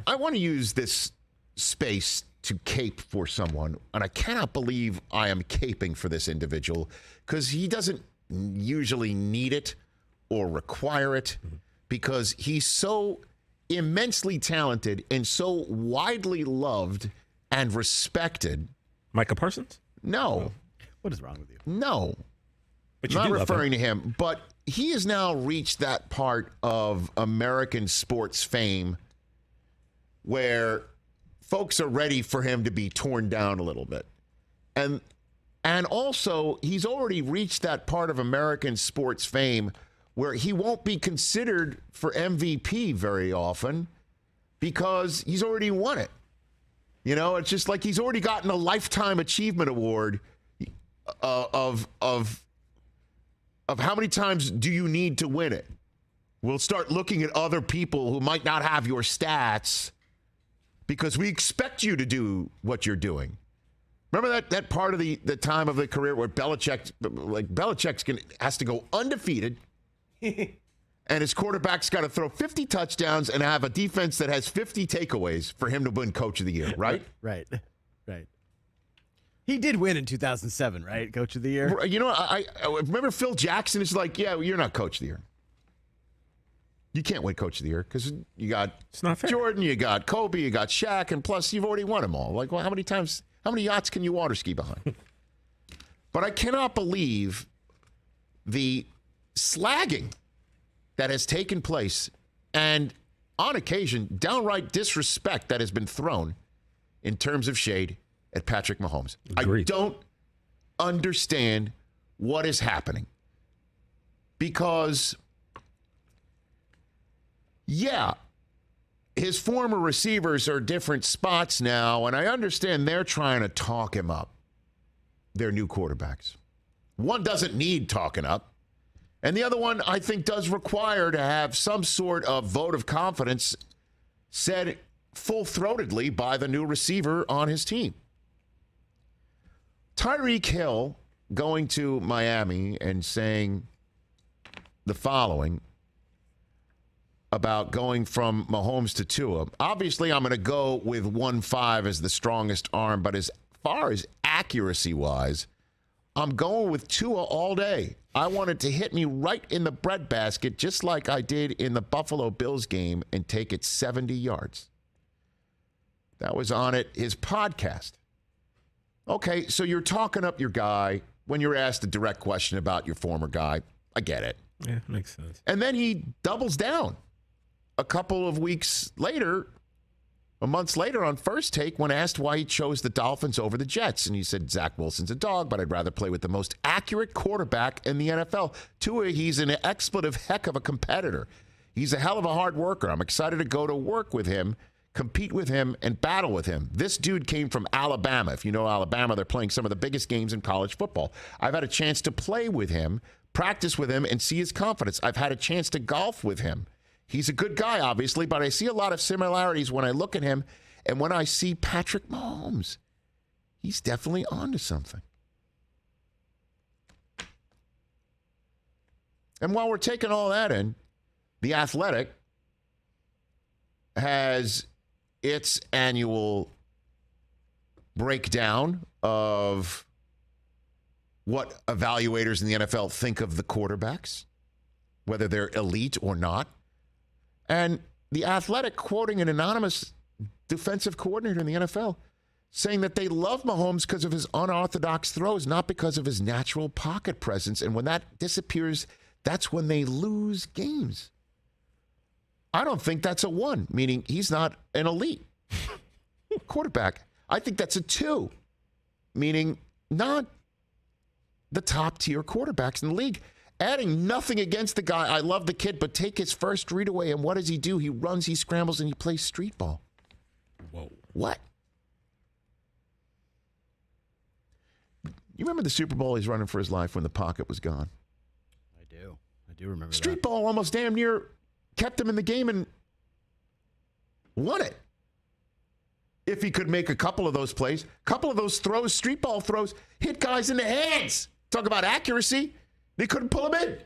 I want to use this space to cape for someone, and I cannot believe I am caping for this individual because he doesn't usually need it or require it because he's so immensely talented and so widely loved and respected. Micah Parsons? No. What is wrong with you? No. But you not do referring to him, but he has now reached that part of American sports fame where folks are ready for him to be torn down a little bit. And also, he's already reached that part of American sports fame where he won't be considered for MVP very often because he's already won it. You know, it's just like he's already gotten a Lifetime Achievement Award of how many times do you need to win it? We'll start looking at other people who might not have your stats because we expect you to do what you're doing. Remember that part of the time of the career where Belichick has to go undefeated and his quarterback's got to throw 50 touchdowns and have a defense that has 50 takeaways for him to win Coach of the Year, right? Right. He did win in 2007, right? Coach of the Year. You know, I remember Phil Jackson is like, yeah, you're not Coach of the Year. You can't win Coach of the Year because you got It's not fair. Jordan, you got Kobe, you got Shaq, and plus you've already won them all. Like, well, how many yachts can you water ski behind? But I cannot believe the slagging that has taken place and, on occasion, downright disrespect that has been thrown in terms of shade at Patrick Mahomes. Agreed. I don't understand what is happening because, yeah, his former receivers are different spots now, and I understand they're trying to talk him up, their new quarterbacks. One doesn't need talking up, and the other one, I think, does require to have some sort of vote of confidence said full-throatedly by the new receiver on his team. Tyreek Hill going to Miami and saying the following about going from Mahomes to Tua. Obviously, I'm going to go with 1.5 as the strongest arm, but as far as accuracy-wise, I'm going with Tua all day. I want it to hit me right in the breadbasket, just like I did in the Buffalo Bills game, and take it 70 yards. That was on his podcast. Okay, so you're talking up your guy when you're asked a direct question about your former guy. I get it. Yeah, makes sense. And then he doubles down a couple of weeks later, or months later on First Take when asked why he chose the Dolphins over the Jets. And he said, Zach Wilson's a dog, but I'd rather play with the most accurate quarterback in the NFL. Tua, he's an expletive heck of a competitor. He's a hell of a hard worker. I'm excited to go to work with him, compete with him, and battle with him. This dude came from Alabama. If you know Alabama, they're playing some of the biggest games in college football. I've had a chance to play with him, practice with him, and see his confidence. I've had a chance to golf with him. He's a good guy, obviously, but I see a lot of similarities when I look at him and when I see Patrick Mahomes. He's definitely onto something. And while we're taking all that in, The Athletic has its annual breakdown of what evaluators in the NFL think of the quarterbacks, whether they're elite or not. And The Athletic, quoting an anonymous defensive coordinator in the NFL, saying that they love Mahomes because of his unorthodox throws, not because of his natural pocket presence. And when that disappears, that's when they lose games. I don't think that's a 1, meaning he's not an elite quarterback. I think that's a 2, meaning not the top tier quarterbacks in the league. Adding nothing against the guy. I love the kid, but take his first read away, and what does he do? He runs, he scrambles, and he plays street ball. Whoa. What? You remember the Super Bowl he's running for his life when the pocket was gone? I do remember Street ball almost damn near kept him in the game and won it. If he could make a couple of those plays, couple of those throws, street ball throws, hit guys in the hands. Talk about accuracy. They couldn't pull him in.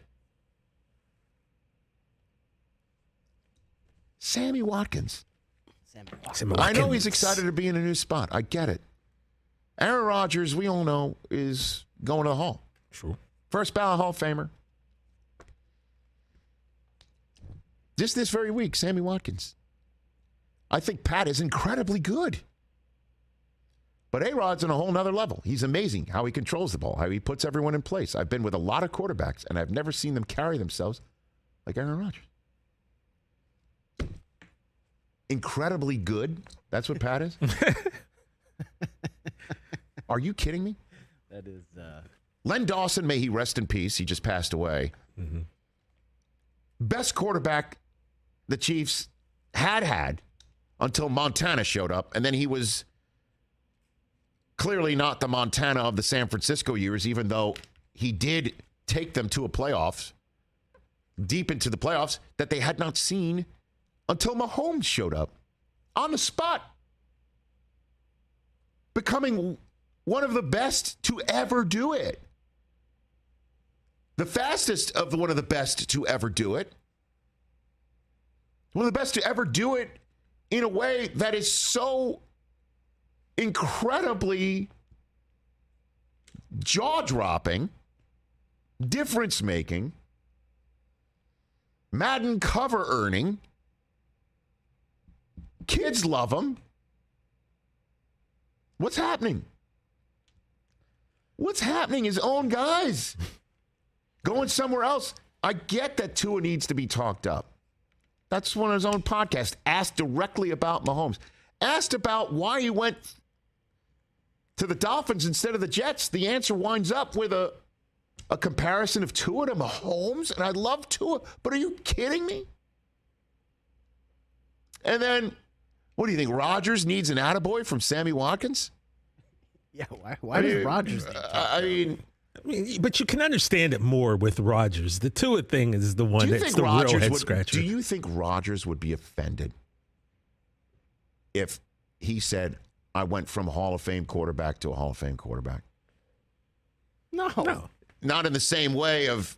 Sammy Watkins. Sammy I know Watkins. he's excited to be in a new spot. I get it. Aaron Rodgers, we all know, is going to the Hall. True. First ballot Hall of Famer. Just this very week, Sammy Watkins. I think Pat is incredibly good. But A-Rod's on a whole nother level. He's amazing how he controls the ball, how he puts everyone in place. I've been with a lot of quarterbacks, and I've never seen them carry themselves like Aaron Rodgers. Incredibly good. That's what Pat is? Are you kidding me? That is. Len Dawson, may he rest in peace. He just passed away. Mm-hmm. Best quarterback the Chiefs had until Montana showed up. And then he was clearly not the Montana of the San Francisco years, even though he did take them to a playoffs, deep into the playoffs, that they had not seen until Mahomes showed up on the spot, becoming one of the best to ever do it. The fastest of one of the best to ever do it. One of the best to ever do it in a way that is so incredibly jaw-dropping, difference-making, Madden cover earning. Kids love him. What's happening? What's happening? His own guys going somewhere else. I get that Tua needs to be talked up. That's one of his own podcasts. Asked directly about Mahomes. Asked about why he went to the Dolphins instead of the Jets. The answer winds up with a comparison of Tua to Mahomes. And I love Tua, but are you kidding me? And then, what do you think? Rodgers needs an attaboy from Sammy Watkins? Yeah, why does Rodgers? I mean, but you can understand it more with Rodgers. The Tua thing is the one that's the real head scratcher. Do you think Rodgers would be offended if he said, I went from Hall of Fame quarterback to a Hall of Fame quarterback? No. Not in the same way of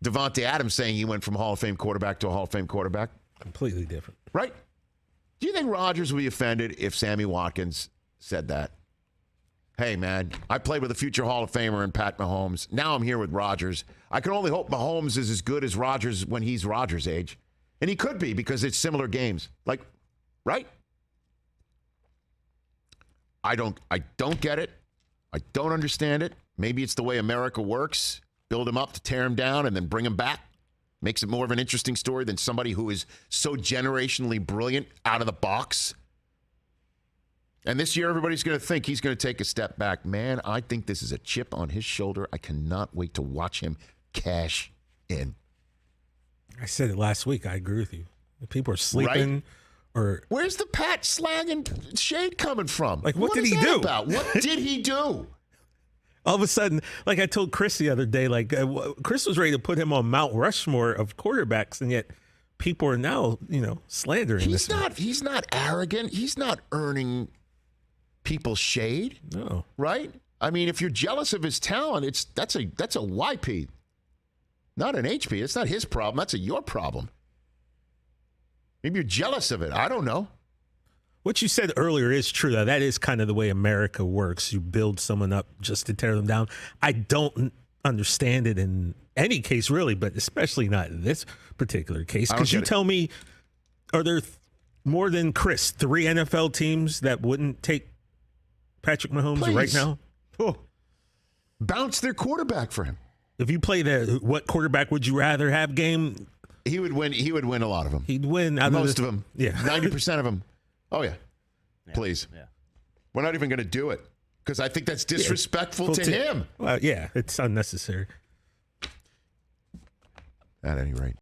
Devontae Adams saying he went from Hall of Fame quarterback to a Hall of Fame quarterback. Completely different. Right? Do you think Rodgers would be offended if Sammy Watkins said that? Hey, man, I played with a future Hall of Famer in Pat Mahomes. Now I'm here with Rodgers. I can only hope Mahomes is as good as Rodgers when he's Rodgers' age. And he could be because it's similar games. Like, right? I don't get it. I don't understand it. Maybe it's the way America works. Build him up to tear him down and then bring him back. Makes it more of an interesting story than somebody who is so generationally brilliant out of the box. And this year, everybody's going to think he's going to take a step back. Man, I think this is a chip on his shoulder. I cannot wait to watch him cash in. I said it last week. I agree with you. People are sleeping. Or where's the Pat slang and shade coming from? Like, what did is he that do? About? What did he do? All of a sudden, like I told Chris the other day, like Chris was ready to put him on Mount Rushmore of quarterbacks, and yet people are now, slandering He's this man. He's not arrogant. He's not earning people's shade. No. Right? I mean, if you're jealous of his talent, that's a YP, not an HP. It's not his problem. That's your problem. Maybe you're jealous of it. I don't know. What you said earlier is true, though. That is kind of the way America works. You build someone up just to tear them down. I don't understand it in any case, really, but especially not in this particular case. Because you tell me, are there more than Chris, 3 NFL teams that wouldn't take Patrick Mahomes right now? Oh. Bounce their quarterback for him. If you play the what quarterback would you rather have game, he would win. He would win a lot of them. He'd win most of them. Yeah, 90% of them. Oh yeah. Please. Yeah. We're not even going to do it because I think that's disrespectful to him. Well, yeah, it's unnecessary. At any rate.